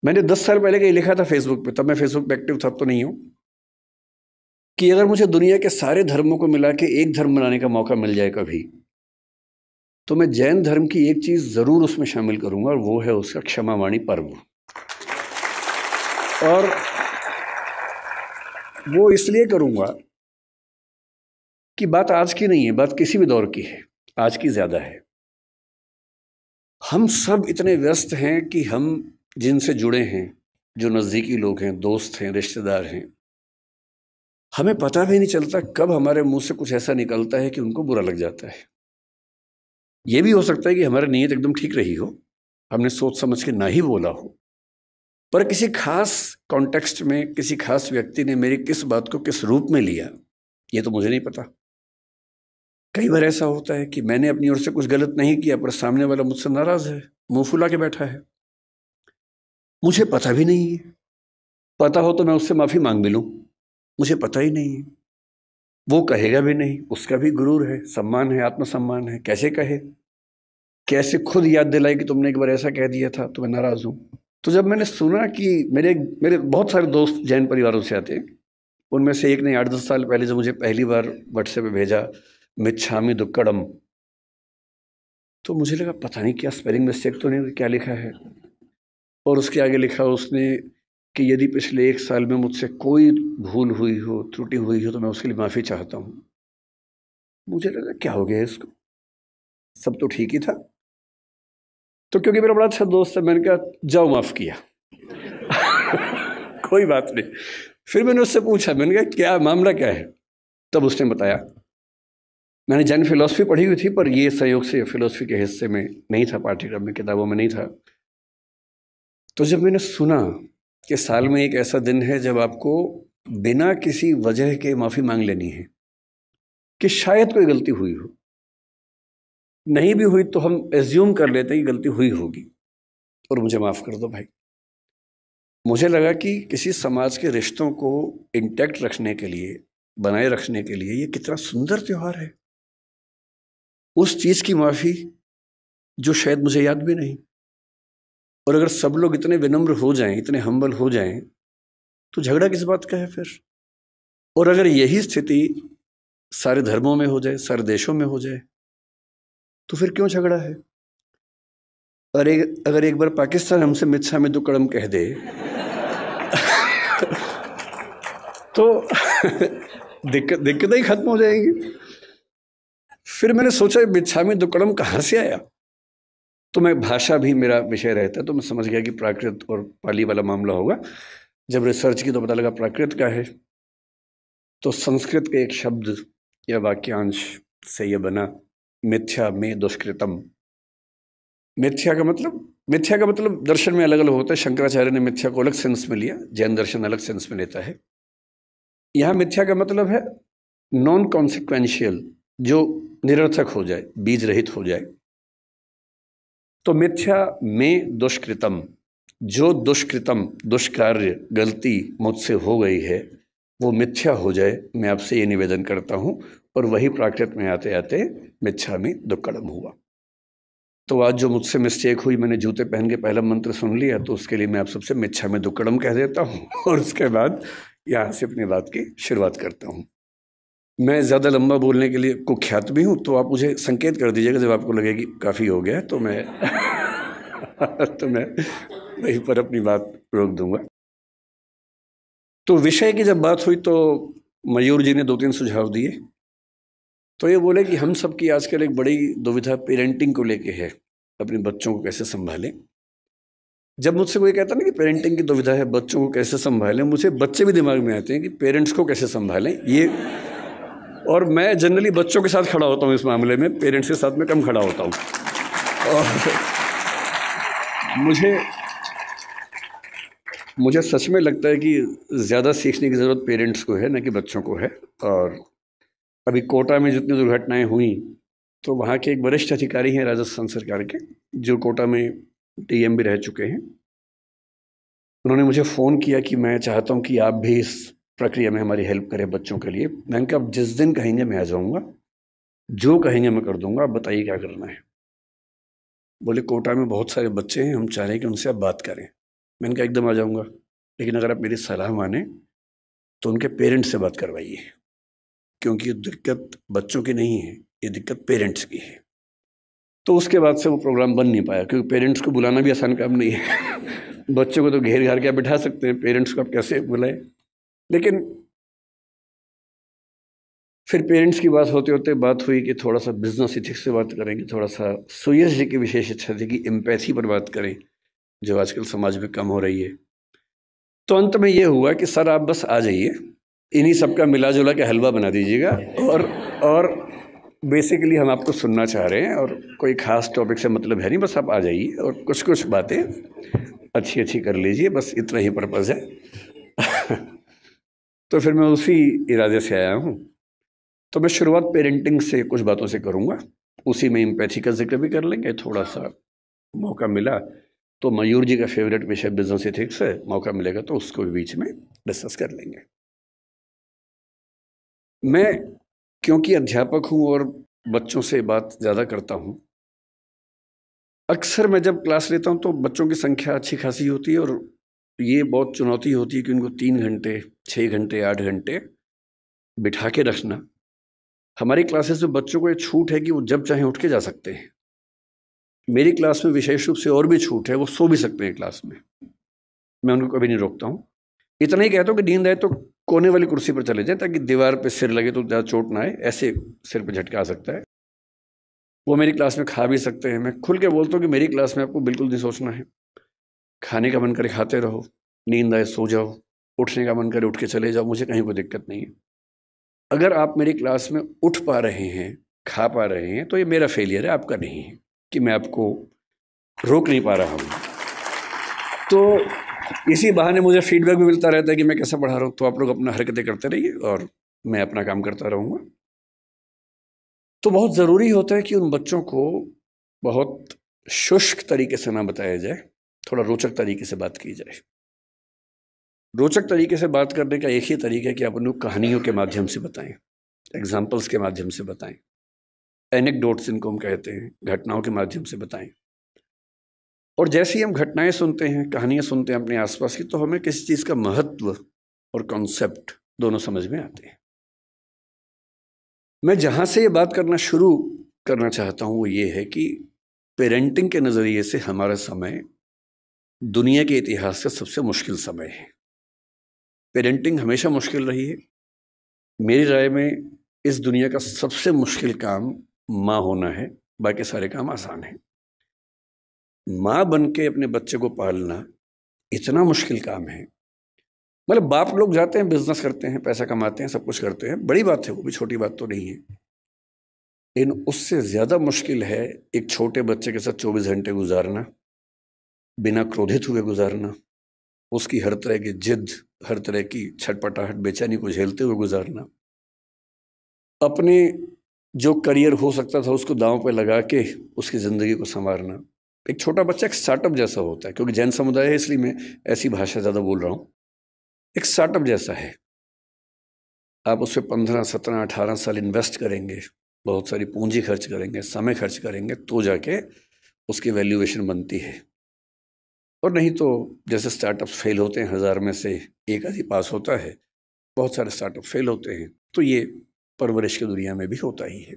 मैंने 10 साल पहले कहीं लिखा था फेसबुक पे, तब मैं फेसबुक पे एक्टिव था, अब तो नहीं हूं, कि अगर मुझे दुनिया के सारे धर्मों को मिला के एक धर्म बनाने का मौका मिल जाए कभी, तो मैं जैन धर्म की एक चीज जरूर उसमें शामिल करूंगा, और वो है उसका क्षमावाणी पर्व। और वो इसलिए करूंगा कि बात आज की नहीं है, बात किसी भी दौर की है, आज की ज्यादा है। हम सब इतने व्यस्त हैं कि हम जिनसे जुड़े हैं, जो नजदीकी लोग हैं, दोस्त हैं, रिश्तेदार हैं, हमें पता भी नहीं चलता कब हमारे मुंह से कुछ ऐसा निकलता है कि उनको बुरा लग जाता है। ये भी हो सकता है कि हमारी नीयत एकदम ठीक रही हो, हमने सोच समझ के ना ही बोला हो, पर किसी खास कॉन्टेक्स्ट में किसी खास व्यक्ति ने मेरी किस बात को किस रूप में लिया, ये तो मुझे नहीं पता। कई बार ऐसा होता है कि मैंने अपनी ओर से कुछ गलत नहीं किया, पर सामने वाला मुझसे नाराज है, मुंह फुला के बैठा है, मुझे पता भी नहीं है। पता हो तो मैं उससे माफी मांग भी लूं, मुझे पता ही नहीं है। वो कहेगा भी नहीं, उसका भी गुरूर है, सम्मान है, आत्मसम्मान है, कैसे कहे, कैसे खुद याद दिलाए कि तुमने एक बार ऐसा कह दिया था तो मैं नाराज हूं। तो जब मैंने सुना कि मेरे मेरे बहुत सारे दोस्त जैन परिवारों से आते हैं, उनमें से एक ने 8-10 साल पहले जब मुझे पहली बार व्हाट्सएप पे भेजा मिच्छामी दुक्कड़म, तो मुझे लगा पता नहीं क्या स्पेलिंग मिस्टेक तो नहीं, क्या लिखा है। और उसके आगे लिखा उसने कि यदि पिछले 1 साल में मुझसे कोई भूल हुई हो, त्रुटि हुई हो, तो मैं उसके लिए माफ़ी चाहता हूँ। मुझे लगा क्या हो गया इसको, सब तो ठीक ही था। तो क्योंकि मेरा बड़ा अच्छा दोस्त है, मैंने कहा जाओ माफ़ किया। कोई बात नहीं। फिर मैंने उससे पूछा, मैंने कहा क्या मामला क्या है, तब उसने बताया। मैंने जैन फिलोसफी पढ़ी हुई थी, पर ये संयोग से फिलोसफी के हिस्से में नहीं था, पाठ्यक्रम में, किताबों में नहीं था। तो जब मैंने सुना कि साल में एक ऐसा दिन है जब आपको बिना किसी वजह के माफ़ी मांग लेनी है, कि शायद कोई गलती हुई हो, नहीं भी हुई तो हम एज्यूम कर लेते हैं कि गलती हुई होगी, और मुझे माफ़ कर दो भाई। मुझे लगा कि किसी समाज के रिश्तों को इंटैक्ट रखने के लिए, बनाए रखने के लिए, ये कितना सुंदर त्योहार है। उस चीज़ की माफ़ी जो शायद मुझे याद भी नहीं। और अगर सब लोग इतने विनम्र हो जाएं, इतने हम्बल हो जाएं, तो झगड़ा किस बात का है फिर। और अगर यही स्थिति सारे धर्मों में हो जाए, सारे देशों में हो जाए, तो फिर क्यों झगड़ा है। अगर एक बार पाकिस्तान हमसे मिच्छामी दुक्कड़म कह दे तो दिक्कतें ही खत्म हो जाएंगी। फिर मैंने सोचा मिच्छामी दुक्कड़म कहाँ से आया। तो मैं, भाषा भी मेरा विषय रहता है, तो मैं समझ गया कि प्राकृत और पाली वाला मामला होगा। जब रिसर्च की तो पता लगा प्राकृत का है। तो संस्कृत के एक शब्द या वाक्यांश से यह बना मिथ्या में दुष्कृतम। मिथ्या का मतलब दर्शन में अलग अलग होता है। शंकराचार्य ने मिथ्या को अलग सेंस में लिया, जैन दर्शन अलग सेंस में लेता है। यहां मिथ्या का मतलब है नॉन कॉन्सिक्वेंशियल, जो निरर्थक हो जाए, बीज रहित हो जाए। तो मिथ्या में दुष्कृतम, जो दुष्कृतम, दुष्कार्य, गलती मुझसे हो गई है, वो मिथ्या हो जाए, मैं आपसे ये निवेदन करता हूं। और वही प्राकृत में आते आते मिच्छा में दुक्कड़म हुआ। तो आज जो मुझसे मिस्टेक हुई, मैंने जूते पहन के पहला मंत्र सुन लिया, तो उसके लिए मैं आप सबसे मिच्छा में दुक्कड़म कह देता हूँ और उसके बाद यहाँ से अपनी बात की शुरुआत करता हूँ। मैं ज़्यादा लंबा बोलने के लिए कुख्यात भी हूँ, तो आप मुझे संकेत कर दीजिएगा जब आपको लगे कि काफ़ी हो गया है, तो मैं तो मैं वहीं पर अपनी बात रोक दूंगा। तो विषय की जब बात हुई तो मयूर जी ने 2-3 सुझाव दिए। तो ये बोले कि हम सब की आजकल एक बड़ी दुविधा पेरेंटिंग को लेके है, अपने बच्चों को कैसे संभालें। जब मुझसे कोई कहता ना कि पेरेंटिंग की दुविधा है, बच्चों को कैसे संभालें, मुझे बच्चे भी दिमाग में आते हैं कि पेरेंट्स को कैसे संभालें ये। और मैं जनरली बच्चों के साथ खड़ा होता हूँ इस मामले में, पेरेंट्स के साथ में कम खड़ा होता हूँ। और मुझे सच में लगता है कि ज़्यादा सीखने की ज़रूरत पेरेंट्स को है, ना कि बच्चों को है। और अभी कोटा में जितनी दुर्घटनाएं हुई, तो वहाँ के एक वरिष्ठ अधिकारी हैं राजस्थान सरकार के, जो कोटा में डीएम भी रह चुके हैं। उन्होंने मुझे फ़ोन किया कि मैं चाहता हूँ कि आप भी इस प्रक्रिया में हमारी हेल्प करें बच्चों के लिए। मैंने कहा जिस दिन कहेंगे मैं आ जाऊँगा, जो कहेंगे मैं कर दूंगा, आप बताइए क्या करना है। बोले कोटा में बहुत सारे बच्चे हैं, हम चाह रहे हैं कि उनसे आप बात करें। मैंने कहा एकदम आ जाऊँगा, लेकिन अगर आप मेरी सलाह माने तो उनके पेरेंट्स से बात करवाइए, क्योंकि ये दिक्कत बच्चों की नहीं है, ये दिक्कत पेरेंट्स की है। तो उसके बाद से वो प्रोग्राम बन नहीं पाया, क्योंकि पेरेंट्स को बुलाना भी आसान काम नहीं है बच्चों को तो घेर घार के आप बिठा सकते हैं, पेरेंट्स को आप कैसे बुलाएं। लेकिन फिर पेरेंट्स की बात होते होते बात हुई कि थोड़ा सा बिजनेस इथिक्स से बात करेंगे, थोड़ा सा सुयश जी की विशेष इच्छा थी कि एम्पैथी पर बात करें, जो आजकल समाज में कम हो रही है। तो अंत में ये हुआ कि सर आप बस आ जाइए, इन्हीं सबका मिला जुला के हलवा बना दीजिएगा, और बेसिकली हम आपको सुनना चाह रहे हैं, और कोई खास टॉपिक से मतलब है नहीं, बस आप आ जाइए और कुछ कुछ बातें अच्छी अच्छी कर लीजिए, बस इतना ही पर्पज़ है तो फिर मैं उसी इरादे से आया हूँ। तो मैं शुरुआत पेरेंटिंग से कुछ बातों से करूँगा, उसी में एम्पैथी का जिक्र भी कर लेंगे, थोड़ा सा मौका मिला तो मयूर जी का फेवरेट विषय बिजनेस एथिक्स है, मौका मिलेगा तो उसको भी बीच में डिस्कस कर लेंगे। मैं क्योंकि अध्यापक हूँ और बच्चों से बात ज़्यादा करता हूँ, अक्सर मैं जब क्लास लेता हूँ तो बच्चों की संख्या अच्छी खासी होती है, और ये बहुत चुनौती होती है कि उनको 3 घंटे 6 घंटे 8 घंटे बिठा के रखना। हमारी क्लासेस में बच्चों को एक छूट है कि वो जब चाहें उठ के जा सकते हैं। मेरी क्लास में विशेष रूप से और भी छूट है, वो सो भी सकते हैं क्लास में, मैं उनको कभी नहीं रोकता हूँ। इतना ही कहता हूँ कि नींद आए तो कोने वाली कुर्सी पर चले जाए, ताकि दीवार पे सिर लगे तो ज़्यादा चोट ना आए, ऐसे सिर पे झटका आ सकता है। वो मेरी क्लास में खा भी सकते हैं। मैं खुल के बोलता हूँ कि मेरी क्लास में आपको बिल्कुल नहीं सोचना है, खाने का मन करे खाते रहो, नींद आए सो जाओ, उठने का मन करे उठ के चले जाओ, मुझे कहीं कोई दिक्कत नहीं है। अगर आप मेरी क्लास में उठ पा रहे हैं, खा पा रहे हैं, तो ये मेरा फेलियर है, आपका नहीं है कि मैं आपको रोक नहीं पा रहा हूँ। तो इसी बहाने मुझे फीडबैक भी मिलता रहता है कि मैं कैसा पढ़ा रहा हूँ। तो आप लोग अपना हरकतें करते रहिए और मैं अपना काम करता रहूँगा। तो बहुत ज़रूरी होता है कि उन बच्चों को बहुत शुष्क तरीके से ना बताया जाए, थोड़ा रोचक तरीके से बात की जाए। रोचक तरीके से बात करने का एक ही तरीका है कि आप उनको कहानियों के माध्यम से बताएं, एग्जाम्पल्स के माध्यम से बताएं, एनेक्डोट्स इनको हम कहते हैं, घटनाओं के माध्यम से बताएं। और जैसे ही हम घटनाएं सुनते हैं, कहानियां सुनते हैं अपने आसपास की, तो हमें किसी चीज़ का महत्व और कॉन्सेप्ट दोनों समझ में आते हैं। मैं जहाँ से ये बात करना शुरू करना चाहता हूँ वो ये है कि पेरेंटिंग के नज़रिए से हमारा समय दुनिया के इतिहास का सबसे मुश्किल समय है। पेरेंटिंग हमेशा मुश्किल रही है। मेरी राय में इस दुनिया का सबसे मुश्किल काम माँ होना है, बाकी सारे काम आसान हैं। माँ बन के अपने बच्चे को पालना इतना मुश्किल काम है। मतलब बाप लोग जाते हैं, बिजनेस करते हैं, पैसा कमाते हैं, सब कुछ करते हैं, बड़ी बात है, वो भी छोटी बात तो नहीं है। लेकिन उससे ज़्यादा मुश्किल है एक छोटे बच्चे के साथ 24 घंटे गुजारना, बिना क्रोधित हुए गुजारना, उसकी हर तरह की जिद, हर तरह की छटपटाहट, बेचैनी को झेलते हुए गुजारना, अपने जो करियर हो सकता था उसको दांव पे लगा के उसकी ज़िंदगी को संवारना। एक छोटा बच्चा एक स्टार्टअप जैसा होता है, क्योंकि जैन समुदाय है इसलिए मैं ऐसी भाषा ज़्यादा बोल रहा हूँ। एक स्टार्टअप जैसा है, आप उस पर 15, 17, 18 साल इन्वेस्ट करेंगे, बहुत सारी पूंजी खर्च करेंगे, समय खर्च करेंगे, तो जाके उसकी वैल्यूएशन बनती है। और नहीं तो जैसे स्टार्टअप्स फेल होते हैं, 1000 में से एक आधी पास होता है, बहुत सारे स्टार्टअप फेल होते हैं। तो ये परवरिश की दुनिया में भी होता ही है।